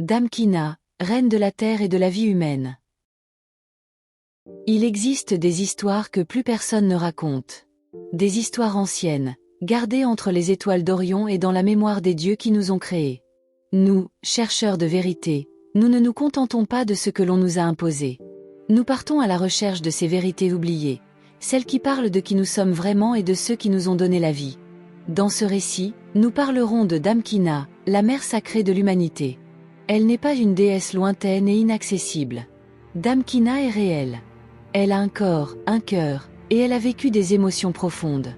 Damkina, reine de la terre et de la vie humaine. Il existe des histoires que plus personne ne raconte. Des histoires anciennes, gardées entre les étoiles d'Orion et dans la mémoire des dieux qui nous ont créés. Nous, chercheurs de vérité, nous ne nous contentons pas de ce que l'on nous a imposé. Nous partons à la recherche de ces vérités oubliées, celles qui parlent de qui nous sommes vraiment et de ceux qui nous ont donné la vie. Dans ce récit, nous parlerons de Damkina, la mère sacrée de l'humanité. Elle n'est pas une déesse lointaine et inaccessible. Damkina est réelle. Elle a un corps, un cœur, et elle a vécu des émotions profondes.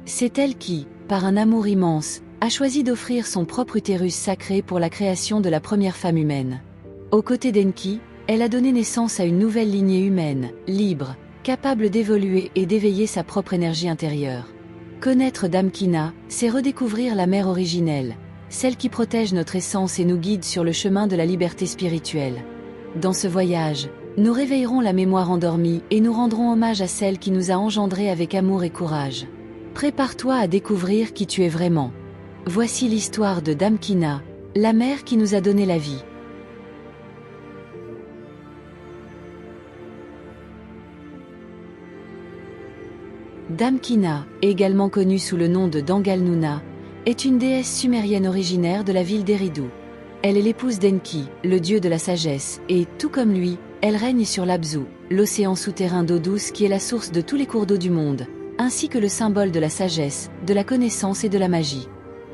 C'est elle qui, par un amour immense, a choisi d'offrir son propre utérus sacré pour la création de la première femme humaine. Aux côtés d'Enki, elle a donné naissance à une nouvelle lignée humaine, libre, capable d'évoluer et d'éveiller sa propre énergie intérieure. Connaître Damkina, c'est redécouvrir la mère originelle, celle qui protège notre essence et nous guide sur le chemin de la liberté spirituelle. Dans ce voyage, nous réveillerons la mémoire endormie et nous rendrons hommage à celle qui nous a engendrés avec amour et courage. Prépare-toi à découvrir qui tu es vraiment. Voici l'histoire de Damkina, la mère qui nous a donné la vie. Damkina, également connue sous le nom de Dangalnuna, est une déesse sumérienne originaire de la ville d'Eridu. Elle est l'épouse d'Enki, le dieu de la sagesse, et, tout comme lui, elle règne sur l'Abzu, l'océan souterrain d'eau douce qui est la source de tous les cours d'eau du monde, ainsi que le symbole de la sagesse, de la connaissance et de la magie.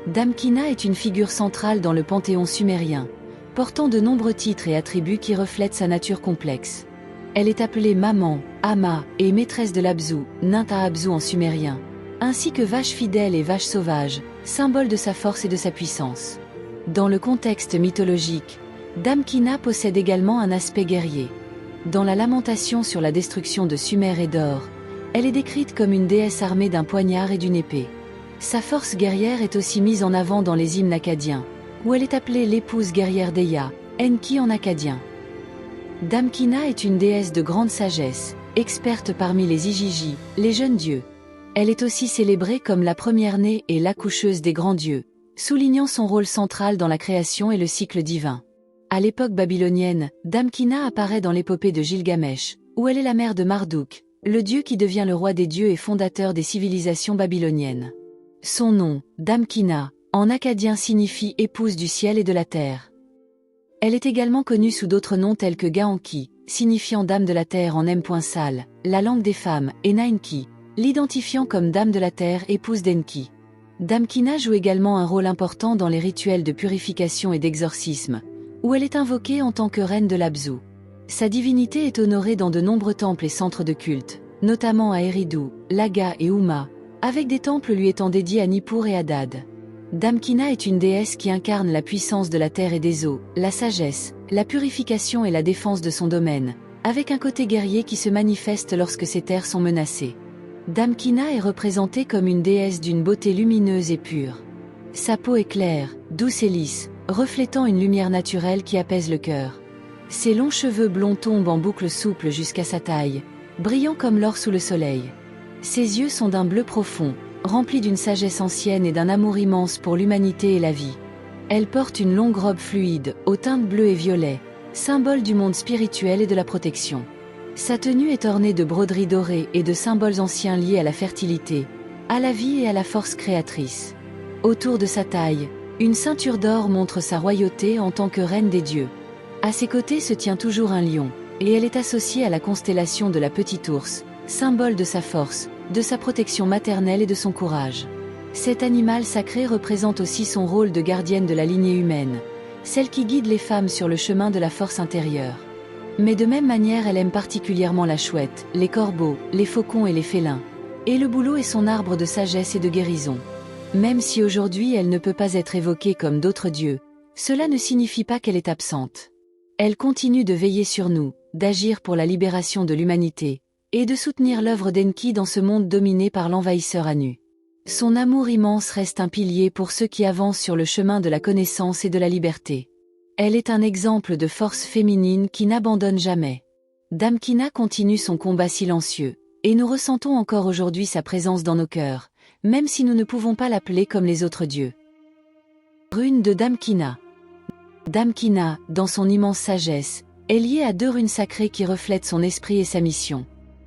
Damkina est une figure centrale dans le panthéon sumérien, portant de nombreux titres et attributs qui reflètent sa nature complexe. Elle est appelée maman, Ama, et maîtresse de l'Abzu, Ninta Abzu en sumérien, ainsi que vache fidèle et vache sauvage, symbole de sa force et de sa puissance. Dans le contexte mythologique, Damkina possède également un aspect guerrier. Dans la lamentation sur la destruction de Sumer et d'Or, elle est décrite comme une déesse armée d'un poignard et d'une épée. Sa force guerrière est aussi mise en avant dans les hymnes acadiens, où elle est appelée l'épouse guerrière d'Eya, Enki en acadien. Damkina est une déesse de grande sagesse, experte parmi les Igigi, les jeunes dieux. Elle est aussi célébrée comme la première-née et l'accoucheuse des grands dieux, soulignant son rôle central dans la création et le cycle divin. À l'époque babylonienne, Damkina apparaît dans l'épopée de Gilgamesh, où elle est la mère de Marduk, le dieu qui devient le roi des dieux et fondateur des civilisations babyloniennes. Son nom, Damkina, en acadien signifie épouse du ciel et de la terre. Elle est également connue sous d'autres noms tels que Gaanki, signifiant dame de la terre en M.Sal, la langue des femmes, et Nainki, l'identifiant comme dame de la terre, épouse d'Enki. Damkina joue également un rôle important dans les rituels de purification et d'exorcisme, où elle est invoquée en tant que reine de l'Abzu. Sa divinité est honorée dans de nombreux temples et centres de culte, notamment à Eridu, Laga et Uma, avec des temples lui étant dédiés à Nippur et Hadad. Damkina est une déesse qui incarne la puissance de la terre et des eaux, la sagesse, la purification et la défense de son domaine, avec un côté guerrier qui se manifeste lorsque ces terres sont menacées. Damkina est représentée comme une déesse d'une beauté lumineuse et pure. Sa peau est claire, douce et lisse, reflétant une lumière naturelle qui apaise le cœur. Ses longs cheveux blonds tombent en boucles souples jusqu'à sa taille, brillant comme l'or sous le soleil. Ses yeux sont d'un bleu profond, remplis d'une sagesse ancienne et d'un amour immense pour l'humanité et la vie. Elle porte une longue robe fluide, aux teintes bleues et violet, symbole du monde spirituel et de la protection. Sa tenue est ornée de broderies dorées et de symboles anciens liés à la fertilité, à la vie et à la force créatrice. Autour de sa taille, une ceinture d'or montre sa royauté en tant que reine des dieux. À ses côtés se tient toujours un lion, et elle est associée à la constellation de la Petite Ourse, symbole de sa force, de sa protection maternelle et de son courage. Cet animal sacré représente aussi son rôle de gardienne de la lignée humaine, celle qui guide les femmes sur le chemin de la force intérieure. Mais de même manière elle aime particulièrement la chouette, les corbeaux, les faucons et les félins. Et le bouleau est son arbre de sagesse et de guérison. Même si aujourd'hui elle ne peut pas être évoquée comme d'autres dieux, cela ne signifie pas qu'elle est absente. Elle continue de veiller sur nous, d'agir pour la libération de l'humanité, et de soutenir l'œuvre d'Enki dans ce monde dominé par l'envahisseur Anu. Son amour immense reste un pilier pour ceux qui avancent sur le chemin de la connaissance et de la liberté. Elle est un exemple de force féminine qui n'abandonne jamais. Damkina continue son combat silencieux, et nous ressentons encore aujourd'hui sa présence dans nos cœurs, même si nous ne pouvons pas l'appeler comme les autres dieux. Rune de Damkina. Damkina, dans son immense sagesse, est liée à 2 runes sacrées qui reflètent son esprit et sa mission.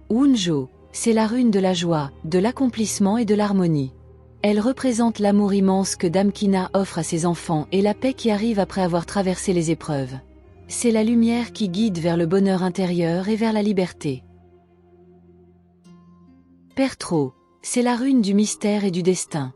Wunjo, c'est la rune de la joie, de l'accomplissement et de l'harmonie. Elle représente l'amour immense que Damkina offre à ses enfants et la paix qui arrive après avoir traversé les épreuves. C'est la lumière qui guide vers le bonheur intérieur et vers la liberté. Pertro, c'est la rune du mystère et du destin.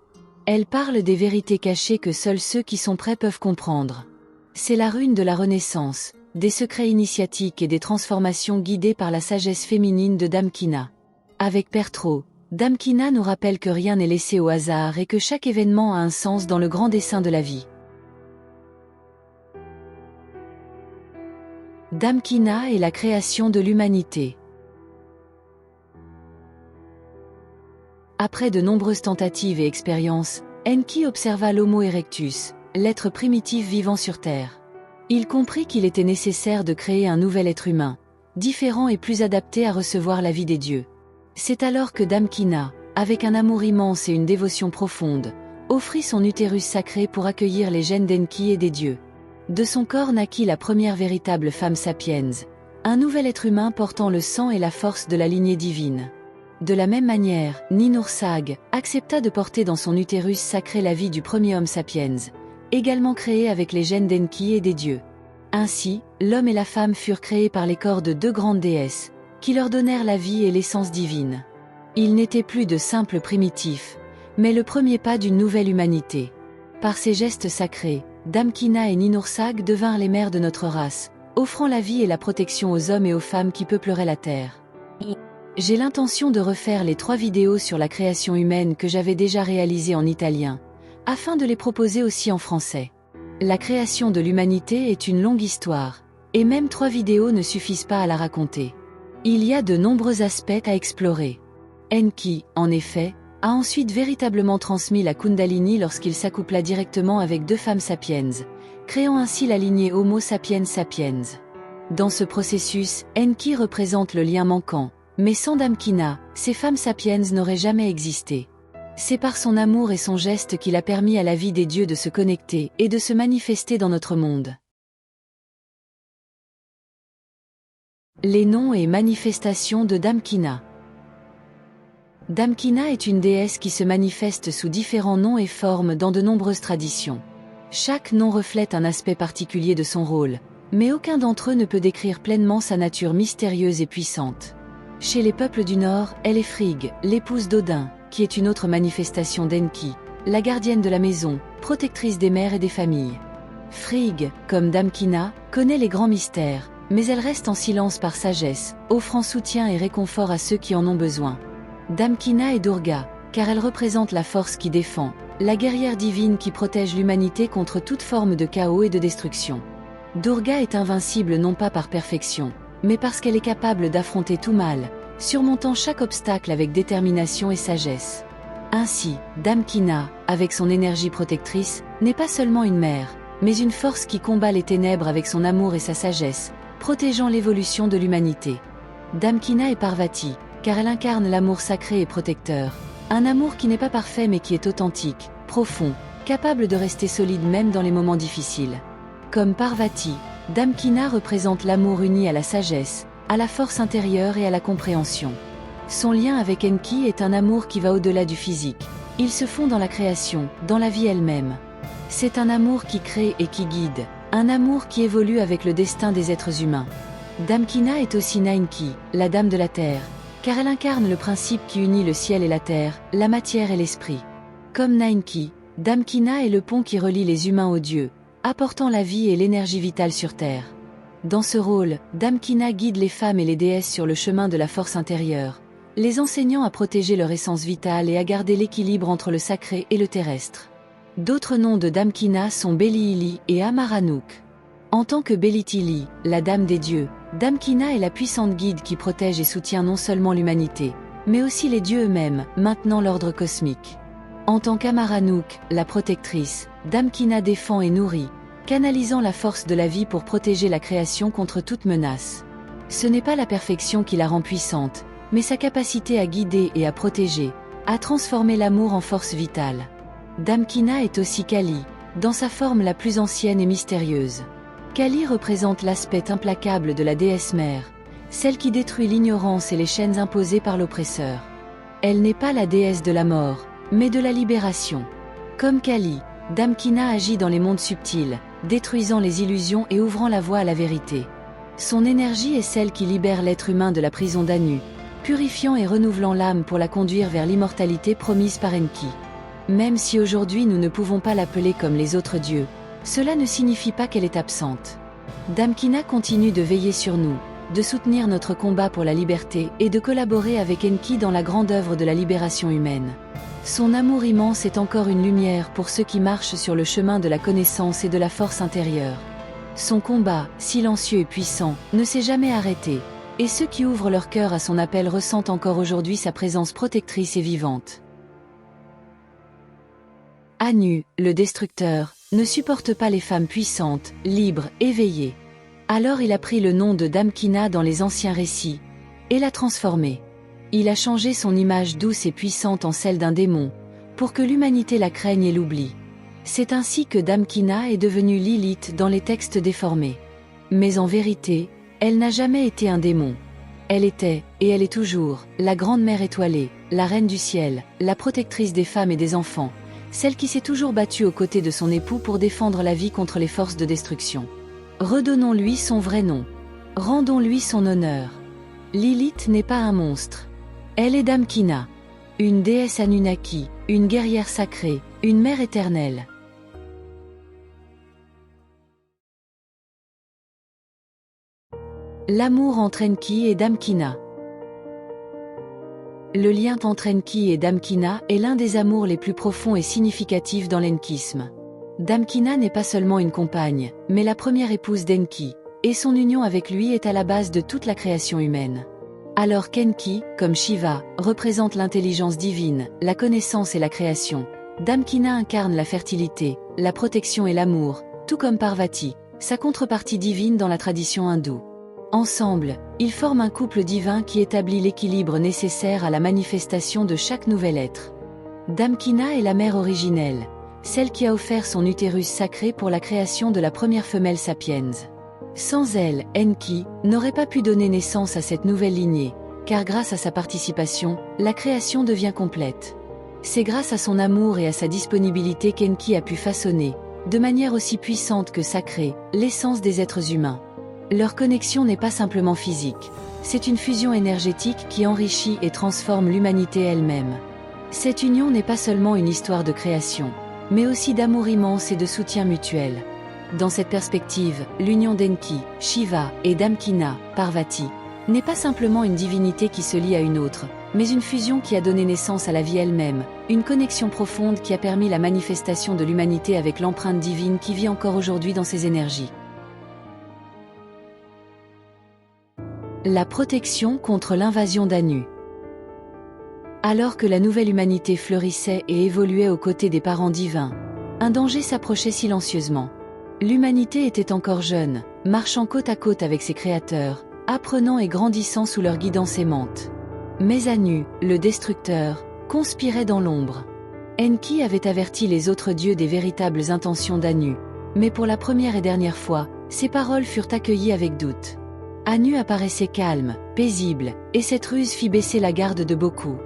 Elle parle des vérités cachées que seuls ceux qui sont prêts peuvent comprendre. C'est la rune de la renaissance, des secrets initiatiques et des transformations guidées par la sagesse féminine de Damkina. Avec Pertro, Damkina nous rappelle que rien n'est laissé au hasard et que chaque événement a un sens dans le grand dessein de la vie. Damkina et la création de l'humanité. Après de nombreuses tentatives et expériences, Enki observa l'Homo erectus, l'être primitif vivant sur Terre. Il comprit qu'il était nécessaire de créer un nouvel être humain, différent et plus adapté à recevoir la vie des dieux. C'est alors que Damkina, avec un amour immense et une dévotion profonde, offrit son utérus sacré pour accueillir les gènes d'Enki et des dieux. De son corps naquit la première véritable femme sapiens, un nouvel être humain portant le sang et la force de la lignée divine. De la même manière, Ninursag accepta de porter dans son utérus sacré la vie du premier homme sapiens, également créé avec les gènes d'Enki et des dieux. Ainsi, l'homme et la femme furent créés par les corps de 2 grandes déesses, qui leur donnèrent la vie et l'essence divine. Ils n'étaient plus de simples primitifs, mais le premier pas d'une nouvelle humanité. Par ces gestes sacrés, Damkina et Ninursag devinrent les mères de notre race, offrant la vie et la protection aux hommes et aux femmes qui peupleraient la Terre. J'ai l'intention de refaire les 3 vidéos sur la création humaine que j'avais déjà réalisées en italien, afin de les proposer aussi en français. La création de l'humanité est une longue histoire, et même 3 vidéos ne suffisent pas à la raconter. Il y a de nombreux aspects à explorer. Enki, en effet, a ensuite véritablement transmis la Kundalini lorsqu'il s'accoupla directement avec 2 femmes sapiens, créant ainsi la lignée Homo sapiens sapiens. Dans ce processus, Enki représente le lien manquant, mais sans Damkina, ces femmes sapiens n'auraient jamais existé. C'est par son amour et son geste qu'il a permis à la vie des dieux de se connecter et de se manifester dans notre monde. Les noms et manifestations de Damkina. Damkina est une déesse qui se manifeste sous différents noms et formes dans de nombreuses traditions. Chaque nom reflète un aspect particulier de son rôle, mais aucun d'entre eux ne peut décrire pleinement sa nature mystérieuse et puissante. Chez les peuples du Nord, elle est Frigg, l'épouse d'Odin, qui est une autre manifestation d'Enki, la gardienne de la maison, protectrice des mères et des familles. Frigg, comme Damkina, connaît les grands mystères, mais elle reste en silence par sagesse, offrant soutien et réconfort à ceux qui en ont besoin. Damkina est Durga, car elle représente la force qui défend, la guerrière divine qui protège l'humanité contre toute forme de chaos et de destruction. Durga est invincible non pas par perfection, mais parce qu'elle est capable d'affronter tout mal, surmontant chaque obstacle avec détermination et sagesse. Ainsi, Damkina, avec son énergie protectrice, n'est pas seulement une mère, mais une force qui combat les ténèbres avec son amour et sa sagesse, protégeant l'évolution de l'humanité. Damkina est Parvati, car elle incarne l'amour sacré et protecteur, un amour qui n'est pas parfait mais qui est authentique, profond, capable de rester solide même dans les moments difficiles. Comme Parvati, Damkina représente l'amour uni à la sagesse, à la force intérieure et à la compréhension. Son lien avec Enki est un amour qui va au-delà du physique. Ils se font dans la création, dans la vie elle-même. C'est un amour qui crée et qui guide, un amour qui évolue avec le destin des êtres humains. Damkina est aussi Nainki, la dame de la terre, car elle incarne le principe qui unit le ciel et la terre, la matière et l'esprit. Comme Nainki, Damkina est le pont qui relie les humains aux dieux, apportant la vie et l'énergie vitale sur Terre. Dans ce rôle, Damkina guide les femmes et les déesses sur le chemin de la force intérieure, les enseignant à protéger leur essence vitale et à garder l'équilibre entre le sacré et le terrestre. D'autres noms de Damkina sont Beli-Ili et Amaranouk. En tant que Belitili, la dame des dieux, Damkina est la puissante guide qui protège et soutient non seulement l'humanité, mais aussi les dieux eux-mêmes, maintenant l'ordre cosmique. En tant qu'Amaranouk, la protectrice, Damkina défend et nourrit, canalisant la force de la vie pour protéger la création contre toute menace. Ce n'est pas la perfection qui la rend puissante, mais sa capacité à guider et à protéger, à transformer l'amour en force vitale. Damkina est aussi Kali, dans sa forme la plus ancienne et mystérieuse. Kali représente l'aspect implacable de la déesse mère, celle qui détruit l'ignorance et les chaînes imposées par l'oppresseur. Elle n'est pas la déesse de la mort, mais de la libération. Comme Kali, Damkina agit dans les mondes subtils, détruisant les illusions et ouvrant la voie à la vérité. Son énergie est celle qui libère l'être humain de la prison d'Anu, purifiant et renouvelant l'âme pour la conduire vers l'immortalité promise par Enki. Même si aujourd'hui nous ne pouvons pas l'appeler comme les autres dieux, cela ne signifie pas qu'elle est absente. Damkina continue de veiller sur nous, de soutenir notre combat pour la liberté et de collaborer avec Enki dans la grande œuvre de la libération humaine. Son amour immense est encore une lumière pour ceux qui marchent sur le chemin de la connaissance et de la force intérieure. Son combat, silencieux et puissant, ne s'est jamais arrêté, et ceux qui ouvrent leur cœur à son appel ressentent encore aujourd'hui sa présence protectrice et vivante. Anu, le destructeur, ne supporte pas les femmes puissantes, libres, éveillées. Alors il a pris le nom de Damkina dans les anciens récits, et l'a transformé. Il a changé son image douce et puissante en celle d'un démon, pour que l'humanité la craigne et l'oublie. C'est ainsi que Damkina est devenue Lilith dans les textes déformés. Mais en vérité, elle n'a jamais été un démon. Elle était, et elle est toujours, la grande mère étoilée, la reine du ciel, la protectrice des femmes et des enfants, celle qui s'est toujours battue aux côtés de son époux pour défendre la vie contre les forces de destruction. Redonnons-lui son vrai nom. Rendons-lui son honneur. Lilith n'est pas un monstre. Elle est Damkina, une déesse Anunnaki, une guerrière sacrée, une mère éternelle. L'amour entre Enki et Damkina. Le lien entre Enki et Damkina est l'un des amours les plus profonds et significatifs dans l'enkisme. Damkina n'est pas seulement une compagne, mais la première épouse d'Enki, et son union avec lui est à la base de toute la création humaine. Alors qu'Enki, comme Shiva, représente l'intelligence divine, la connaissance et la création, Damkina incarne la fertilité, la protection et l'amour, tout comme Parvati, sa contrepartie divine dans la tradition hindoue. Ensemble, ils forment un couple divin qui établit l'équilibre nécessaire à la manifestation de chaque nouvel être. Damkina est la mère originelle, celle qui a offert son utérus sacré pour la création de la première femelle sapiens. Sans elle, Enki n'aurait pas pu donner naissance à cette nouvelle lignée, car grâce à sa participation, la création devient complète. C'est grâce à son amour et à sa disponibilité qu'Enki a pu façonner, de manière aussi puissante que sacrée, l'essence des êtres humains. Leur connexion n'est pas simplement physique, c'est une fusion énergétique qui enrichit et transforme l'humanité elle-même. Cette union n'est pas seulement une histoire de création, mais aussi d'amour immense et de soutien mutuel. Dans cette perspective, l'union d'Enki, Shiva et Damkina, Parvati, n'est pas simplement une divinité qui se lie à une autre, mais une fusion qui a donné naissance à la vie elle-même, une connexion profonde qui a permis la manifestation de l'humanité avec l'empreinte divine qui vit encore aujourd'hui dans ses énergies. La protection contre l'invasion d'Anu. Alors que la nouvelle humanité fleurissait et évoluait aux côtés des parents divins, un danger s'approchait silencieusement. L'humanité était encore jeune, marchant côte à côte avec ses créateurs, apprenant et grandissant sous leur guidance aimante. Mais Anu, le destructeur, conspirait dans l'ombre. Enki avait averti les autres dieux des véritables intentions d'Anu, mais pour la première et dernière fois, ses paroles furent accueillies avec doute. Anu apparaissait calme, paisible, et cette ruse fit baisser la garde de beaucoup.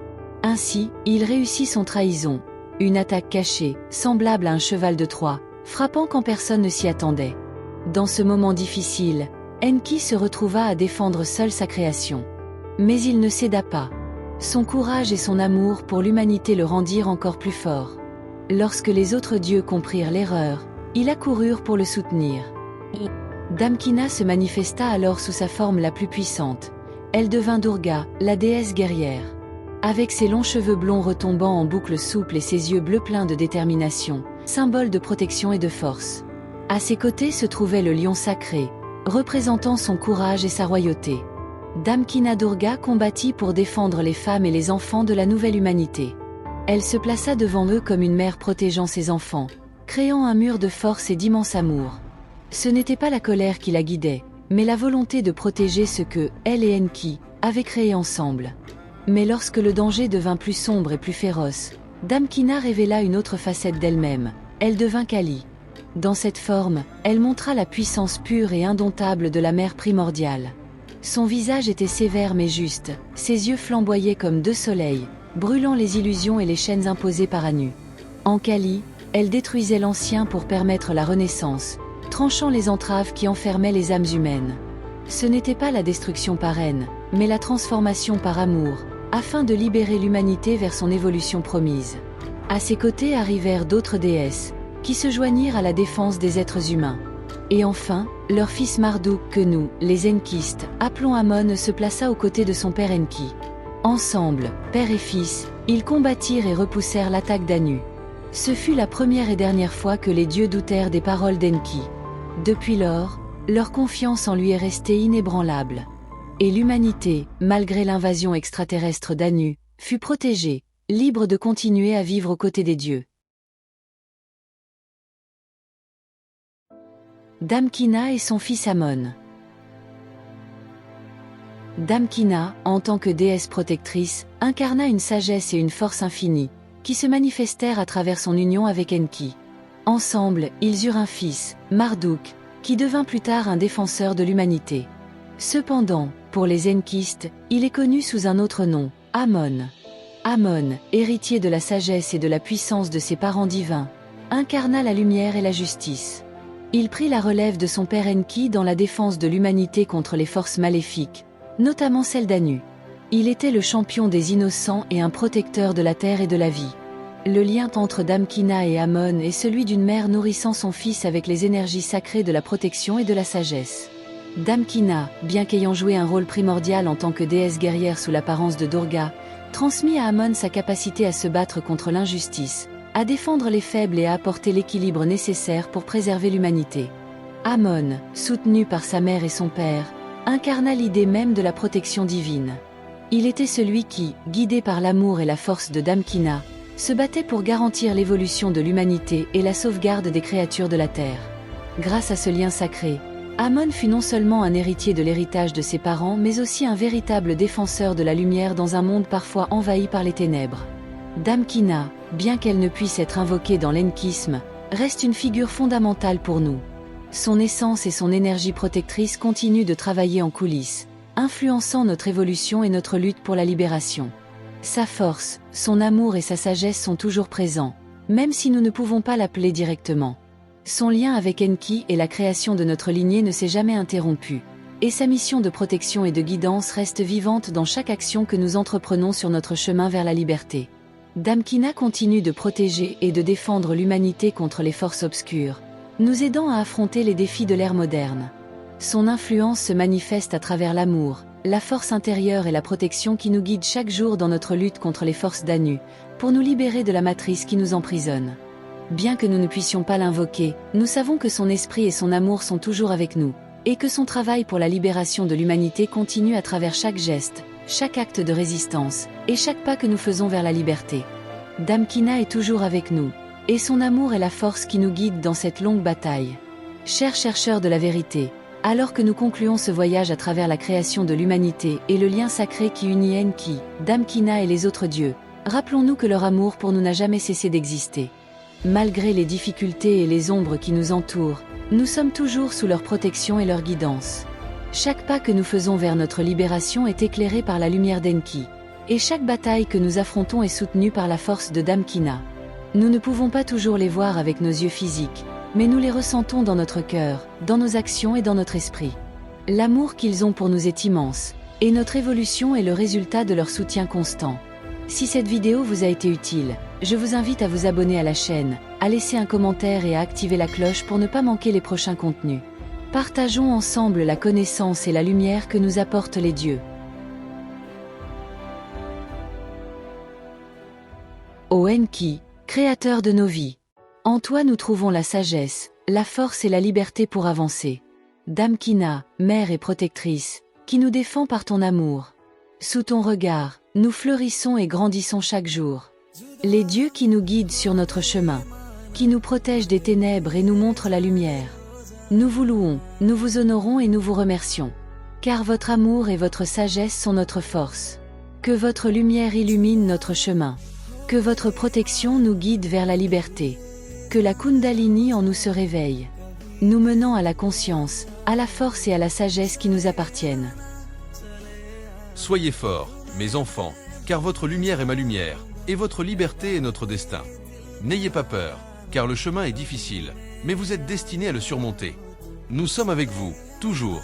Ainsi, il réussit son trahison, une attaque cachée, semblable à un cheval de Troie, frappant quand personne ne s'y attendait. Dans ce moment difficile, Enki se retrouva à défendre seul sa création. Mais il ne céda pas. Son courage et son amour pour l'humanité le rendirent encore plus fort. Lorsque les autres dieux comprirent l'erreur, ils accoururent pour le soutenir. Damkina se manifesta alors sous sa forme la plus puissante. Elle devint Durga, la déesse guerrière. Avec ses longs cheveux blonds retombant en boucles souples et ses yeux bleus pleins de détermination, symbole de protection et de force. À ses côtés se trouvait le lion sacré, représentant son courage et sa royauté. Damkina Durga combattit pour défendre les femmes et les enfants de la nouvelle humanité. Elle se plaça devant eux comme une mère protégeant ses enfants, créant un mur de force et d'immense amour. Ce n'était pas la colère qui la guidait, mais la volonté de protéger ce que, elle et Enki, avaient créé ensemble. Mais lorsque le danger devint plus sombre et plus féroce, Damkina révéla une autre facette d'elle-même. Elle devint Kali, Dans cette forme, elle montra la puissance pure et indomptable de la mère primordiale. Son visage était sévère mais juste, ses yeux flamboyaient comme deux soleils, brûlant les illusions et les chaînes imposées par Anu. En Kali, elle détruisait l'ancien pour permettre la renaissance, tranchant les entraves qui enfermaient les âmes humaines. Ce n'était pas la destruction par haine, mais la transformation par amour, afin de libérer l'humanité vers son évolution promise. À ses côtés arrivèrent d'autres déesses, qui se joignirent à la défense des êtres humains. Et enfin, leur fils Marduk que nous, les Enkistes, appelons Amon se plaça aux côtés de son père Enki. Ensemble, père et fils, ils combattirent et repoussèrent l'attaque d'Anu. Ce fut la première et dernière fois que les dieux doutèrent des paroles d'Enki. Depuis lors, leur confiance en lui est restée inébranlable. Et l'humanité, malgré l'invasion extraterrestre d'Anu, fut protégée, libre de continuer à vivre aux côtés des dieux. Damkina et son fils Amon. Damkina, en tant que déesse protectrice, incarna une sagesse et une force infinie, qui se manifestèrent à travers son union avec Enki. Ensemble, ils eurent un fils, Marduk, qui devint plus tard un défenseur de l'humanité. Cependant, pour les Enkistes, il est connu sous un autre nom, Amon. Amon, héritier de la sagesse et de la puissance de ses parents divins, incarna la lumière et la justice. Il prit la relève de son père Enki dans la défense de l'humanité contre les forces maléfiques, notamment celle d'Anu. Il était le champion des innocents et un protecteur de la terre et de la vie. Le lien entre Damkina et Amon est celui d'une mère nourrissant son fils avec les énergies sacrées de la protection et de la sagesse. Damkina, bien qu'ayant joué un rôle primordial en tant que déesse guerrière sous l'apparence de Durga, transmit à Amon sa capacité à se battre contre l'injustice, à défendre les faibles et à apporter l'équilibre nécessaire pour préserver l'humanité. Amon, soutenu par sa mère et son père, incarna l'idée même de la protection divine. Il était celui qui, guidé par l'amour et la force de Damkina, se battait pour garantir l'évolution de l'humanité et la sauvegarde des créatures de la terre. Grâce à ce lien sacré, Amon fut non seulement un héritier de l'héritage de ses parents mais aussi un véritable défenseur de la lumière dans un monde parfois envahi par les ténèbres. Damkina, bien qu'elle ne puisse être invoquée dans l'enkisme, reste une figure fondamentale pour nous. Son essence et son énergie protectrice continuent de travailler en coulisses, influençant notre évolution et notre lutte pour la libération. Sa force, son amour et sa sagesse sont toujours présents, même si nous ne pouvons pas l'appeler directement. Son lien avec Enki et la création de notre lignée ne s'est jamais interrompu, et sa mission de protection et de guidance reste vivante dans chaque action que nous entreprenons sur notre chemin vers la liberté. Damkina continue de protéger et de défendre l'humanité contre les forces obscures, nous aidant à affronter les défis de l'ère moderne. Son influence se manifeste à travers l'amour, la force intérieure et la protection qui nous guident chaque jour dans notre lutte contre les forces d'Anu, pour nous libérer de la matrice qui nous emprisonne. Bien que nous ne puissions pas l'invoquer, nous savons que son esprit et son amour sont toujours avec nous, et que son travail pour la libération de l'humanité continue à travers chaque geste, chaque acte de résistance, et chaque pas que nous faisons vers la liberté. Damkina est toujours avec nous, et son amour est la force qui nous guide dans cette longue bataille. Chers chercheurs de la vérité, alors que nous concluons ce voyage à travers la création de l'humanité et le lien sacré qui unit Enki, Damkina et les autres dieux, rappelons-nous que leur amour pour nous n'a jamais cessé d'exister. Malgré les difficultés et les ombres qui nous entourent, nous sommes toujours sous leur protection et leur guidance. Chaque pas que nous faisons vers notre libération est éclairé par la lumière d'Enki, et chaque bataille que nous affrontons est soutenue par la force de Damkina. Nous ne pouvons pas toujours les voir avec nos yeux physiques, mais nous les ressentons dans notre cœur, dans nos actions et dans notre esprit. L'amour qu'ils ont pour nous est immense, et notre évolution est le résultat de leur soutien constant. Si cette vidéo vous a été utile, je vous invite à vous abonner à la chaîne, à laisser un commentaire et à activer la cloche pour ne pas manquer les prochains contenus. Partageons ensemble la connaissance et la lumière que nous apportent les dieux. Ô Enki, créateur de nos vies, en toi nous trouvons la sagesse, la force et la liberté pour avancer. Damkina, mère et protectrice, qui nous défend par ton amour. Sous ton regard, nous fleurissons et grandissons chaque jour. Les dieux qui nous guident sur notre chemin, qui nous protègent des ténèbres et nous montrent la lumière. Nous vous louons, nous vous honorons et nous vous remercions. Car votre amour et votre sagesse sont notre force. Que votre lumière illumine notre chemin. Que votre protection nous guide vers la liberté. Que la Kundalini en nous se réveille, nous menant à la conscience, à la force et à la sagesse qui nous appartiennent. Soyez forts, mes enfants, car votre lumière est ma lumière, et votre liberté est notre destin. N'ayez pas peur, car le chemin est difficile, mais vous êtes destinés à le surmonter. Nous sommes avec vous, toujours.